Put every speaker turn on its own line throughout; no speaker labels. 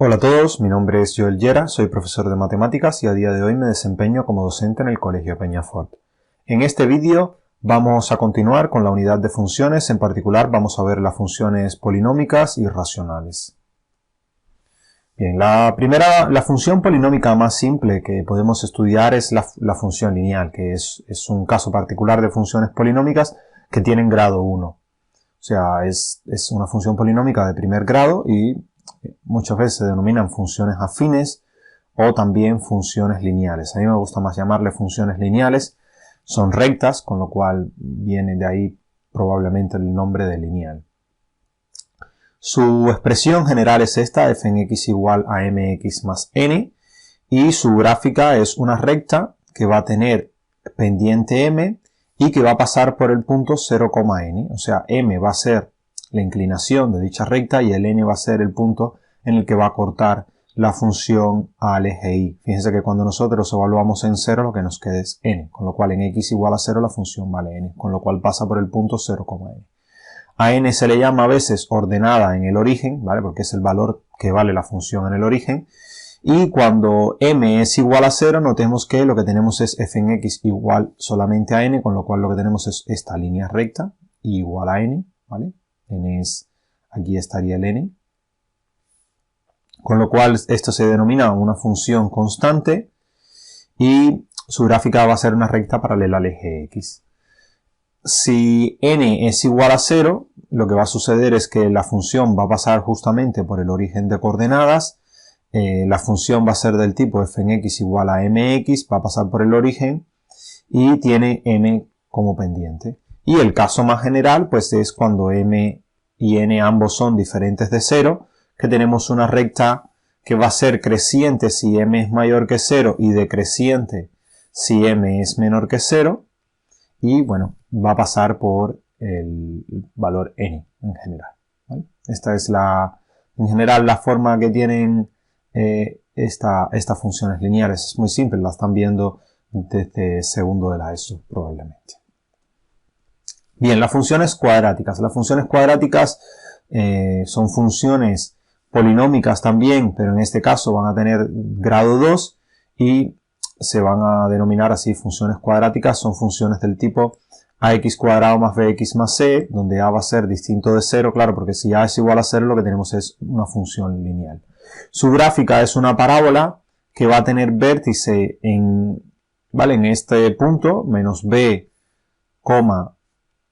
Hola a todos, mi nombre es Joel Llera, soy profesor de matemáticas y a día de hoy me desempeño como docente en el Colegio Peñafort. En este vídeo vamos a continuar con la unidad de funciones, en particular vamos a ver las funciones polinómicas y racionales. Bien, la función polinómica más simple que podemos estudiar es la función lineal, que es un caso particular de funciones polinómicas que tienen grado 1. O sea, es una función polinómica de primer grado y muchas veces se denominan funciones afines o también funciones lineales. A mí me gusta más llamarle funciones lineales. Son rectas, con lo cual viene de ahí probablemente el nombre de lineal. Su expresión general es esta, f en x igual a mx más n, y su gráfica es una recta que va a tener pendiente m y que va a pasar por el punto 0,n. O sea, m va a ser la inclinación de dicha recta y el n va a ser el punto en el que va a cortar la función al eje y. Fíjense que cuando nosotros evaluamos en 0 lo que nos queda es n, con lo cual en x igual a 0 la función vale n, con lo cual pasa por el punto 0,n. A n se le llama a veces ordenada en el origen, ¿vale? Porque es el valor que vale la función en el origen. Y cuando m es igual a 0, notemos que lo que tenemos es f en x igual solamente a n, con lo cual lo que tenemos es esta línea recta igual a n, ¿vale? N es, aquí estaría el n. Con lo cual esto se denomina una función constante y su gráfica va a ser una recta paralela al eje x. Si n es igual a 0, lo que va a suceder es que la función va a pasar justamente por el origen de coordenadas. La función va a ser del tipo f en x igual a mx, va a pasar por el origen y tiene n como pendiente. Y el caso más general pues es cuando m y n ambos son diferentes de 0, que tenemos una recta que va a ser creciente si m es mayor que 0 y decreciente si m es menor que 0. Y bueno, va a pasar por el valor n en general, ¿vale? Esta es en general la forma que tienen estas funciones lineales. Es muy simple, la están viendo desde segundo de la ESO probablemente. Bien, las funciones cuadráticas. Las funciones cuadráticas son funciones polinómicas también, pero en este caso van a tener grado 2 y se van a denominar así funciones cuadráticas. Son funciones del tipo ax cuadrado más bx más c, donde a va a ser distinto de 0, claro, porque si a es igual a 0 lo que tenemos es una función lineal. Su gráfica es una parábola que va a tener vértice en este punto, menos b,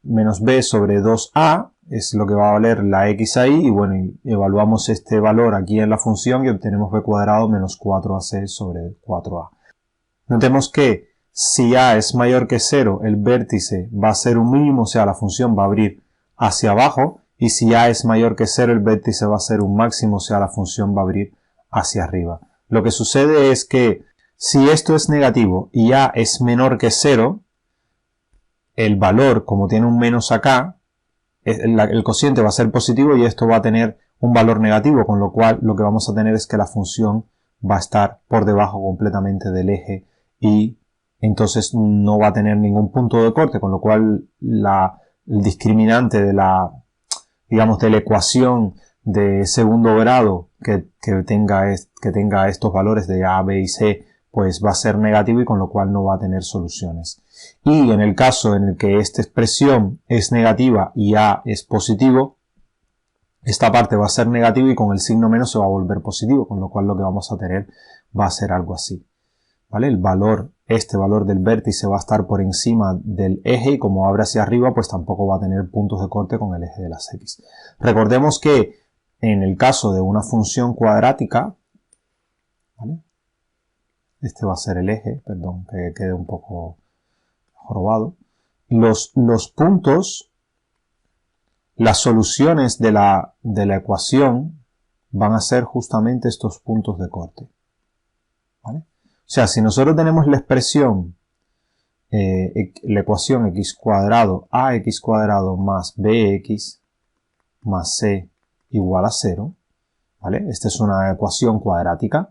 menos b sobre 2a, es lo que va a valer la x ahí, y bueno, evaluamos este valor aquí en la función y obtenemos b cuadrado menos 4ac sobre 4a. Notemos que si a es mayor que 0, el vértice va a ser un mínimo, o sea, la función va a abrir hacia abajo, y si a es mayor que 0, el vértice va a ser un máximo, o sea, la función va a abrir hacia arriba. Lo que sucede es que si esto es negativo y a es menor que 0, el valor, como tiene un menos acá, el cociente va a ser positivo y esto va a tener un valor negativo, con lo cual lo que vamos a tener es que la función va a estar por debajo completamente del eje y entonces no va a tener ningún punto de corte, con lo cual el discriminante de la ecuación de segundo grado que tenga estos valores de a, b y c, pues va a ser negativo y con lo cual no va a tener soluciones. Y en el caso en el que esta expresión es negativa y a es positivo, esta parte va a ser negativa y con el signo menos se va a volver positivo, con lo cual lo que vamos a tener va a ser algo así, ¿vale? Este valor del vértice va a estar por encima del eje y como abre hacia arriba, pues tampoco va a tener puntos de corte con el eje de las x. Recordemos que en el caso de una función cuadrática, ¿vale? Este va a ser el eje, perdón, que quede un poco jorobado. Los puntos, las soluciones de la ecuación van a ser justamente estos puntos de corte, ¿vale? O sea, si nosotros tenemos la expresión, la ecuación x cuadrado ax cuadrado más bx más c igual a 0, ¿vale? Esta es una ecuación cuadrática.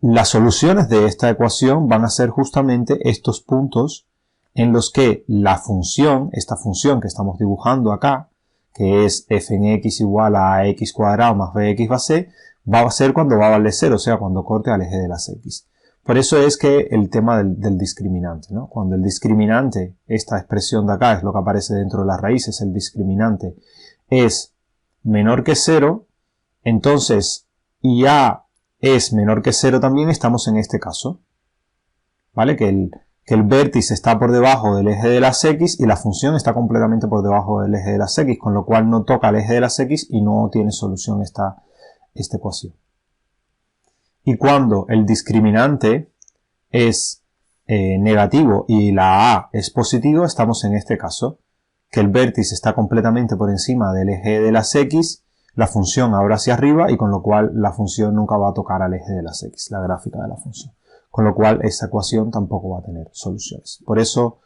Las soluciones de esta ecuación van a ser justamente estos puntos en los que la función, esta función que estamos dibujando acá, que es f en x igual a x cuadrado más bx más c, va a ser cuando va a valer 0, o sea, cuando corte al eje de las X. Por eso es que el tema del discriminante, ¿no? Cuando el discriminante, esta expresión de acá es lo que aparece dentro de las raíces, el discriminante es menor que 0, entonces, y A es menor que 0 también, estamos en este caso, ¿vale? Que el vértice está por debajo del eje de las X y la función está completamente por debajo del eje de las X, con lo cual no toca el eje de las X y no tiene solución esta ecuación. Y cuando el discriminante es negativo y la A es positivo, estamos en este caso, que el vértice está completamente por encima del eje de las X, la función ahora hacia arriba y con lo cual la función nunca va a tocar al eje de las X, la gráfica de la función. Con lo cual esta ecuación tampoco va a tener soluciones. Por eso,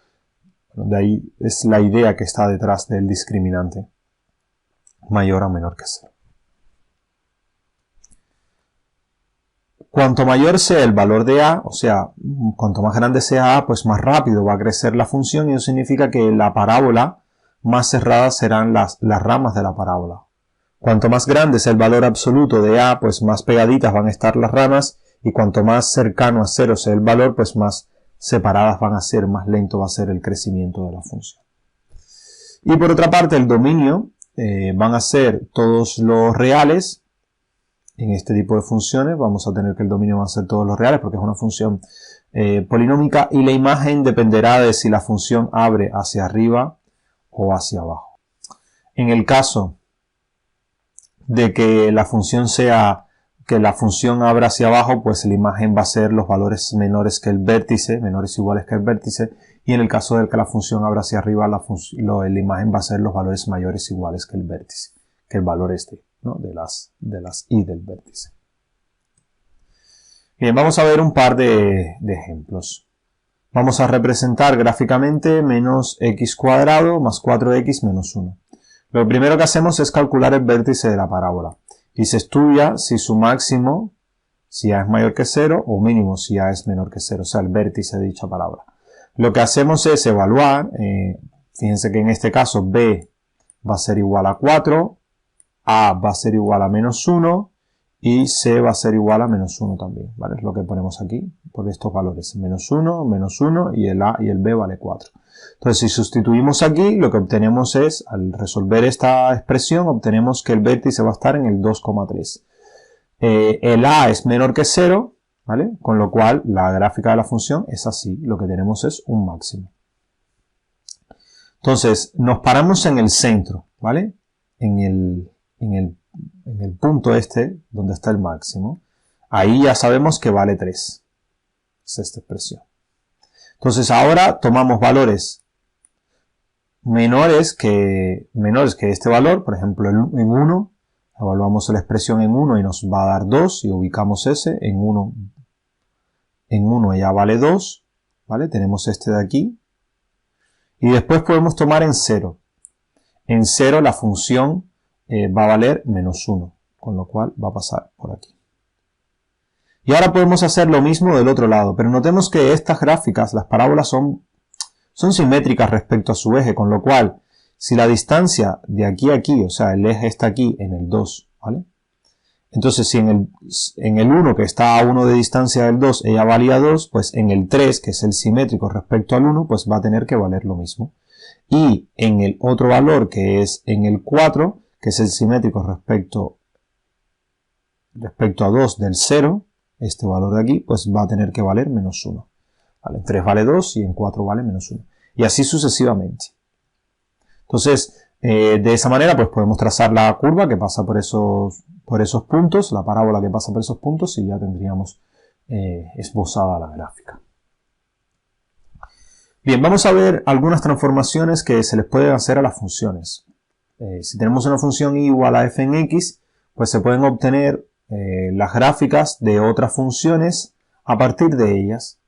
de ahí es la idea que está detrás del discriminante mayor o menor que 0. Cuanto mayor sea el valor de A, o sea, cuanto más grande sea A, pues más rápido va a crecer la función y eso significa que la parábola más cerradas serán las ramas de la parábola. Cuanto más grande sea el valor absoluto de A, pues más pegaditas van a estar las ramas y cuanto más cercano a 0 sea el valor, pues más separadas van a ser, más lento va a ser el crecimiento de la función. Y por otra parte, el dominio van a ser todos los reales. En este tipo de funciones vamos a tener que el dominio va a ser todos los reales porque es una función polinómica y la imagen dependerá de si la función abre hacia arriba o hacia abajo. En el caso de que la función abra hacia abajo, pues la imagen va a ser los valores menores que el vértice, menores o iguales que el vértice, y en el caso de que la función abra hacia arriba, la imagen va a ser los valores mayores o iguales que el vértice, que el valor ¿no? de las y del vértice. Bien, vamos a ver un par de ejemplos. Vamos a representar gráficamente menos x cuadrado más 4x menos 1. Lo primero que hacemos es calcular el vértice de la parábola. Y se estudia si su máximo, si A es mayor que 0, o mínimo si A es menor que 0, o sea, el vértice de dicha parábola. Lo que hacemos es evaluar, fíjense que en este caso B va a ser igual a 4, A va a ser igual a menos 1 y C va a ser igual a menos 1 también, ¿vale? Es lo que ponemos aquí por estos valores, menos 1 y el A y el B vale 4. Entonces, si sustituimos aquí, lo que obtenemos es, al resolver esta expresión, obtenemos que el vértice va a estar en el 2,3. El A es menor que 0, ¿vale? Con lo cual, la gráfica de la función es así. Lo que tenemos es un máximo. Entonces, nos paramos en el centro, ¿vale? En el punto donde está el máximo. Ahí ya sabemos que vale 3. Es esta expresión. Entonces, ahora tomamos valores menores que este valor, por ejemplo en 1, evaluamos la expresión en 1 y nos va a dar 2 y ubicamos ese, en 1 ya vale 2, ¿vale? Tenemos este de aquí y después podemos tomar en 0. En 0 la función va a valer menos 1, con lo cual va a pasar por aquí. Y ahora podemos hacer lo mismo del otro lado, pero notemos que estas gráficas, las parábolas son simétricas respecto a su eje, con lo cual, si la distancia de aquí a aquí, o sea, el eje está aquí en el 2, ¿vale? Entonces, si en el 1, que está a 1 de distancia del 2, ella valía 2, pues en el 3, que es el simétrico respecto al 1, pues va a tener que valer lo mismo. Y en el otro valor, que es en el 4, que es el simétrico respecto a 2 del 0, este valor de aquí, pues va a tener que valer menos 1. ¿Vale? En 3 vale 2 y en 4 vale menos 1. Y así sucesivamente. Entonces, de esa manera, pues podemos trazar la curva que pasa por esos puntos, la parábola que pasa por esos puntos y ya tendríamos esbozada la gráfica. Bien, vamos a ver algunas transformaciones que se les pueden hacer a las funciones. Si tenemos una función y igual a f en x, pues se pueden obtener las gráficas de otras funciones a partir de ellas.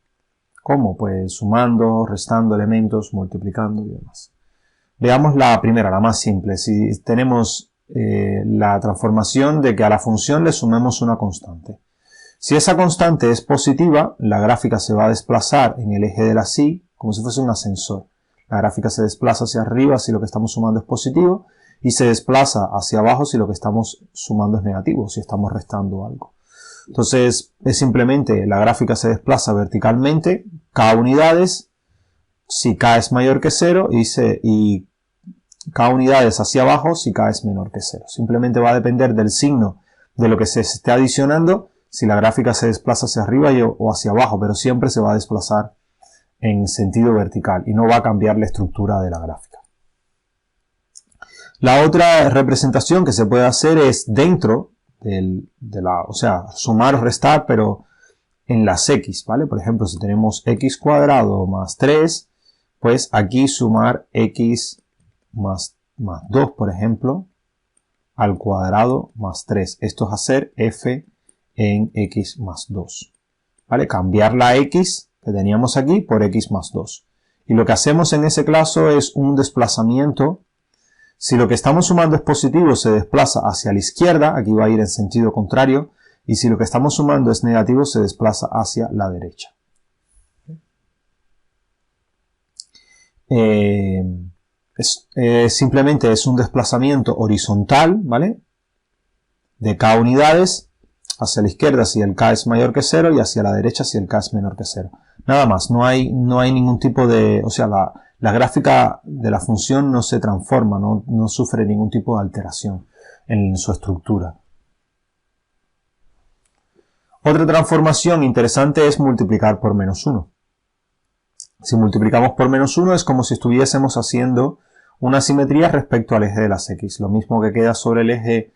¿Cómo? Pues sumando, restando elementos, multiplicando y demás. Veamos la primera, la más simple. Si tenemos la transformación de que a la función le sumemos una constante. Si esa constante es positiva, la gráfica se va a desplazar en el eje de la Y, como si fuese un ascensor. La gráfica se desplaza hacia arriba si lo que estamos sumando es positivo, y se desplaza hacia abajo si lo que estamos sumando es negativo, si estamos restando algo. Entonces, es simplemente la gráfica se desplaza verticalmente, K unidades, si K es mayor que 0, y K unidades hacia abajo si K es menor que 0. Simplemente va a depender del signo de lo que se esté adicionando, si la gráfica se desplaza hacia arriba o hacia abajo, pero siempre se va a desplazar en sentido vertical y no va a cambiar la estructura de la gráfica. La otra representación que se puede hacer es dentro o sea, sumar o restar, pero en las x, ¿vale? Por ejemplo, si tenemos x cuadrado más 3, pues aquí sumar x más 2, por ejemplo, al cuadrado más 3. Esto es hacer f en x más 2, ¿vale? Cambiar la x que teníamos aquí por x más 2. Y lo que hacemos en ese caso es un desplazamiento. Si lo que estamos sumando es positivo, se desplaza hacia la izquierda, aquí va a ir en sentido contrario, y si lo que estamos sumando es negativo, se desplaza hacia la derecha. Simplemente es un desplazamiento horizontal, ¿vale? De K unidades hacia la izquierda si el K es mayor que 0 y hacia la derecha si el K es menor que 0. Nada más, no hay ningún tipo de... O sea, la gráfica de la función no se transforma, no sufre ningún tipo de alteración en su estructura. Otra transformación interesante es multiplicar por menos 1. Si multiplicamos por menos 1 es como si estuviésemos haciendo una simetría respecto al eje de las x. Lo mismo que queda sobre el eje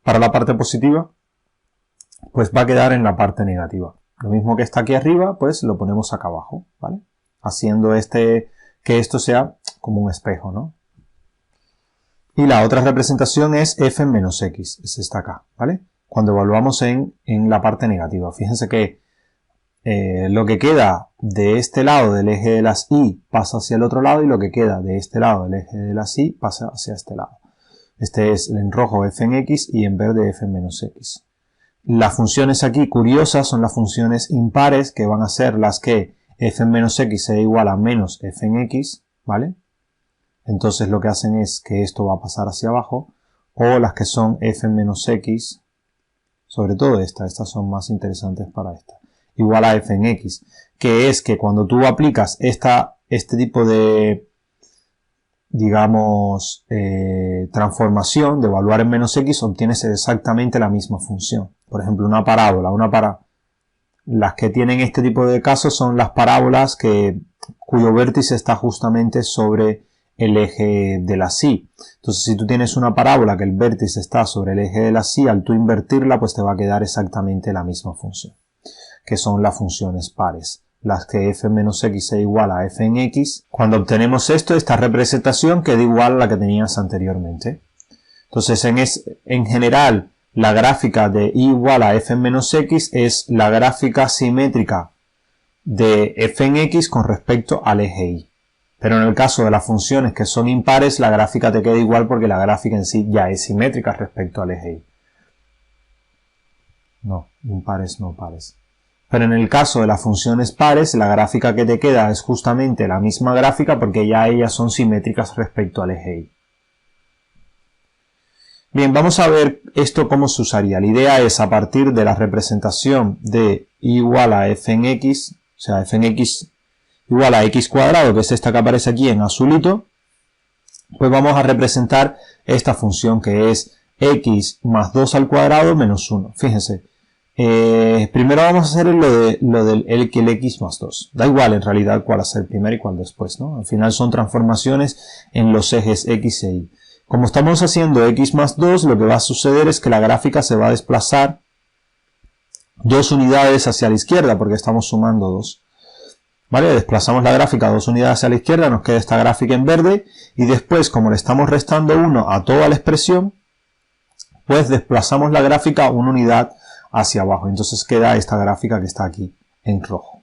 para la parte positiva, pues va a quedar en la parte negativa. Lo mismo que está aquí arriba, pues lo ponemos acá abajo, ¿vale? Haciendo que esto sea como un espejo, ¿no? Y la otra representación es f en menos x, es esta acá, ¿vale? Cuando evaluamos en la parte negativa. Fíjense que lo que queda de este lado del eje de las y pasa hacia el otro lado y lo que queda de este lado del eje de las y pasa hacia este lado. Este es en rojo f en x y en verde f en menos x. Las funciones aquí curiosas son las funciones impares, que van a ser las que f en menos x sea igual a menos f en x, ¿vale? Entonces lo que hacen es que esto va a pasar hacia abajo, o las que son f en menos x, sobre todo estas son más interesantes para esta, igual a f en x, que es que cuando tú aplicas este tipo de, digamos, transformación de evaluar en menos x, obtienes exactamente la misma función. Por ejemplo, una parábola, las que tienen este tipo de casos son las parábolas cuyo vértice está justamente sobre el eje de la y. Entonces, si tú tienes una parábola que el vértice está sobre el eje de la y, al tú invertirla, pues te va a quedar exactamente la misma función, que son las funciones pares. Las que f menos x es igual a f en x. Cuando obtenemos esta representación queda igual a la que tenías anteriormente. Entonces, en general, la gráfica de y igual a f en menos x es la gráfica simétrica de f en x con respecto al eje y. Pero en el caso de las funciones que son impares, la gráfica te queda igual porque la gráfica en sí ya es simétrica respecto al eje y. No, impares, no pares. Pero en el caso de las funciones pares, la gráfica que te queda es justamente la misma gráfica porque ya ellas son simétricas respecto al eje y. Bien, vamos a ver esto cómo se usaría. La idea es a partir de la representación de y igual a f en x, o sea, f en x igual a x cuadrado, que es esta que aparece aquí en azulito, pues vamos a representar esta función que es x más 2 al cuadrado menos 1. Fíjense, primero vamos a hacer lo del el x más 2. Da igual en realidad cuál hacer primero y cuál después, ¿no? Al final son transformaciones en los ejes x e y. Como estamos haciendo x más 2, lo que va a suceder es que la gráfica se va a desplazar 2 unidades hacia la izquierda porque estamos sumando 2. ¿Vale? Desplazamos la gráfica 2 unidades hacia la izquierda, nos queda esta gráfica en verde y después, como le estamos restando 1 a toda la expresión, pues desplazamos la gráfica 1 unidad hacia abajo. Entonces queda esta gráfica que está aquí en rojo.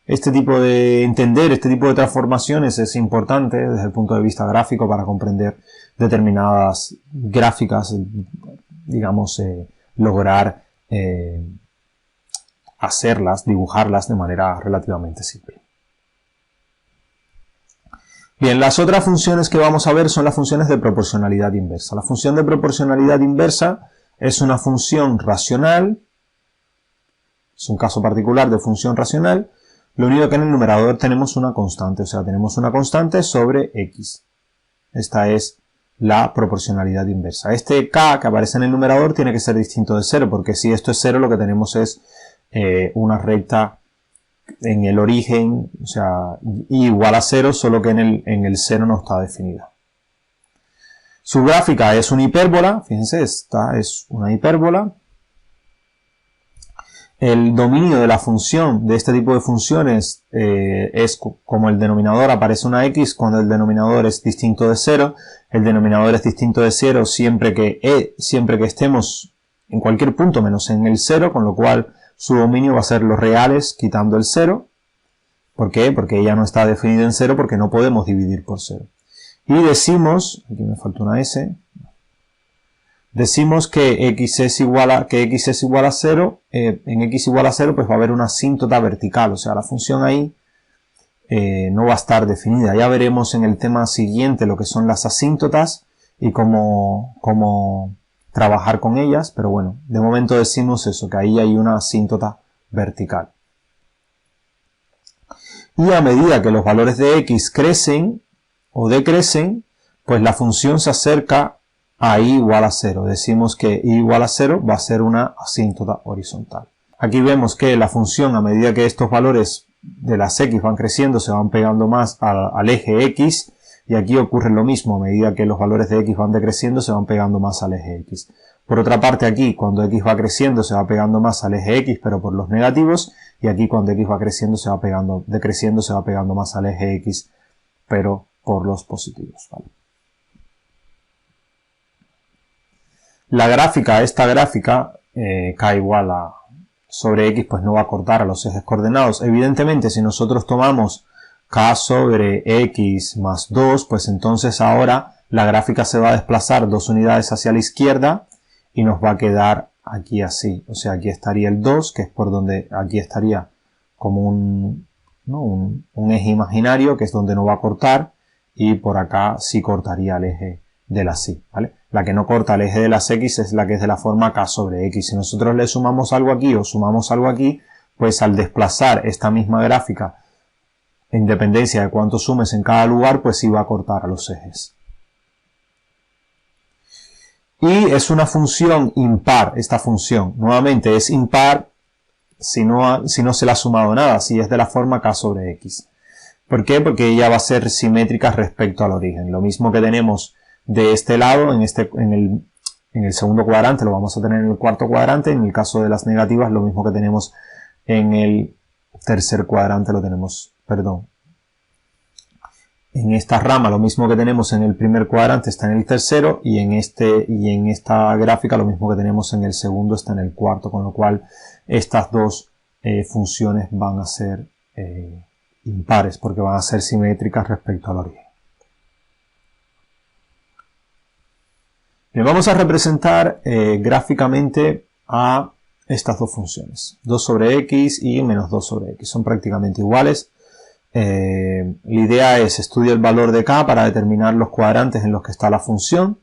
Entender este tipo de transformaciones es importante desde el punto de vista gráfico para comprender determinadas gráficas, digamos, lograr dibujarlas de manera relativamente simple. Bien, las otras funciones que vamos a ver son las funciones de proporcionalidad inversa. La función de proporcionalidad inversa es una función racional, es un caso particular de función racional, lo único que en el numerador tenemos una constante, o sea, tenemos una constante sobre x. Esta es la proporcionalidad inversa. Este k que aparece en el numerador tiene que ser distinto de 0, porque si esto es 0 lo que tenemos es una recta en el origen, o sea, y igual a 0, solo que en el 0 no está definida. Su gráfica es una hipérbola, fíjense, esta es una hipérbola. El dominio de la función, de este tipo de funciones, es como el denominador aparece una x cuando el denominador es distinto de 0. El denominador es distinto de 0 siempre que estemos en cualquier punto menos en el 0, con lo cual su dominio va a ser los reales quitando el 0. ¿Por qué? Porque ella no está definida en 0 porque no podemos dividir por 0. Y decimos, aquí me falta una s, decimos que x es igual a 0, en x igual a 0 pues va a haber una asíntota vertical, o sea, la función ahí no va a estar definida. Ya veremos en el tema siguiente lo que son las asíntotas y cómo trabajar con ellas, pero bueno, de momento decimos eso, que ahí hay una asíntota vertical. Y a medida que los valores de x crecen o decrecen, pues la función se acerca a i igual a 0. Decimos que i igual a 0 va a ser una asíntota horizontal. Aquí vemos que la función, a medida que estos valores de las x van creciendo, se van pegando más al eje x, y aquí ocurre lo mismo, a medida que los valores de x van decreciendo, se van pegando más al eje x. Por otra parte, aquí, cuando x va creciendo, se va pegando más al eje x, pero por los negativos, y aquí, cuando x va creciendo, decreciendo, se va pegando más al eje x, pero por los positivos, ¿vale? La gráfica, esta gráfica, k igual a sobre x, pues no va a cortar a los ejes coordenados. Evidentemente, si nosotros tomamos k sobre x más 2, pues entonces ahora la gráfica se va a desplazar 2 unidades hacia la izquierda y nos va a quedar aquí así. O sea, aquí estaría el 2, que es por donde aquí estaría como un eje imaginario, que es donde no va a cortar, y por acá sí cortaría el eje de las y, ¿vale? La que no corta el eje de las x es la que es de la forma k sobre x. Si nosotros le sumamos algo aquí o sumamos algo aquí, pues al desplazar esta misma gráfica, en dependencia de cuánto sumes en cada lugar, pues sí va a cortar a los ejes. Y es una función impar, esta función. Nuevamente es impar si no se le ha sumado nada, si es de la forma k sobre x. ¿Por qué? Porque ella va a ser simétrica respecto al origen. Lo mismo que tenemos de este lado, en el segundo cuadrante, lo vamos a tener en el cuarto cuadrante. En el caso de las negativas, lo mismo que tenemos en el tercer cuadrante, lo tenemos, perdón. En esta rama, lo mismo que tenemos en el primer cuadrante está en el tercero, y en esta gráfica lo mismo que tenemos en el segundo está en el cuarto, con lo cual estas dos funciones van a ser impares, porque van a ser simétricas respecto al origen. Bien, vamos a representar gráficamente a estas dos funciones, 2 sobre x y menos 2 sobre x, son prácticamente iguales. La idea es estudiar el valor de k para determinar los cuadrantes en los que está la función.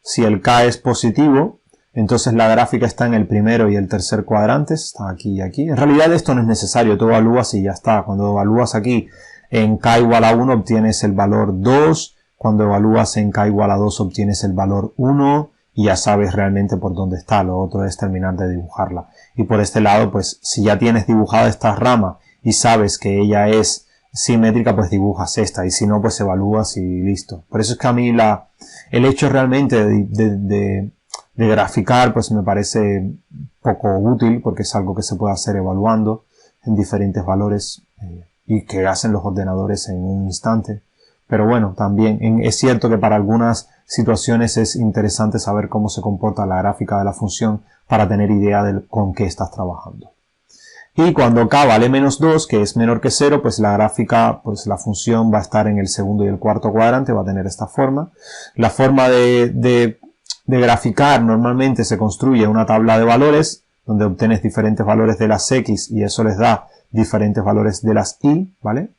Si el k es positivo, entonces la gráfica está en el primero y el tercer cuadrante, está aquí y aquí. En realidad esto no es necesario, tú evalúas y ya está. Cuando evalúas aquí en k igual a 1 obtienes el valor 2, cuando evalúas en k igual a 2 obtienes el valor 1 y ya sabes realmente por dónde está. Lo otro es terminar de dibujarla. Y por este lado, pues si ya tienes dibujada esta rama y sabes que ella es simétrica, pues dibujas esta, y si no, pues evalúas y listo. Por eso es que a mí el hecho realmente de graficar, pues me parece poco útil, porque es algo que se puede hacer evaluando en diferentes valores y que hacen los ordenadores en un instante. Pero bueno, también es cierto que para algunas situaciones es interesante saber cómo se comporta la gráfica de la función para tener idea de con qué estás trabajando. Y cuando k vale menos 2, que es menor que 0, pues la gráfica, pues la función va a estar en el segundo y el cuarto cuadrante, va a tener esta forma. La forma de graficar normalmente se construye una tabla de valores, donde obtienes diferentes valores de las x y eso les da diferentes valores de las y, ¿vale?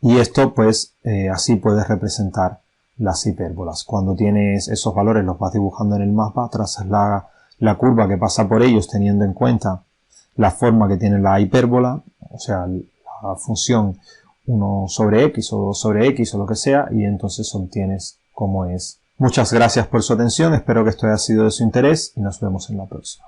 Y esto pues así puedes representar las hipérbolas. Cuando tienes esos valores los vas dibujando en el mapa, trazas la curva que pasa por ellos teniendo en cuenta la forma que tiene la hipérbola, o sea, la función 1 sobre x o 2 sobre x o lo que sea, y entonces obtienes cómo es. Muchas gracias por su atención, espero que esto haya sido de su interés y nos vemos en la próxima.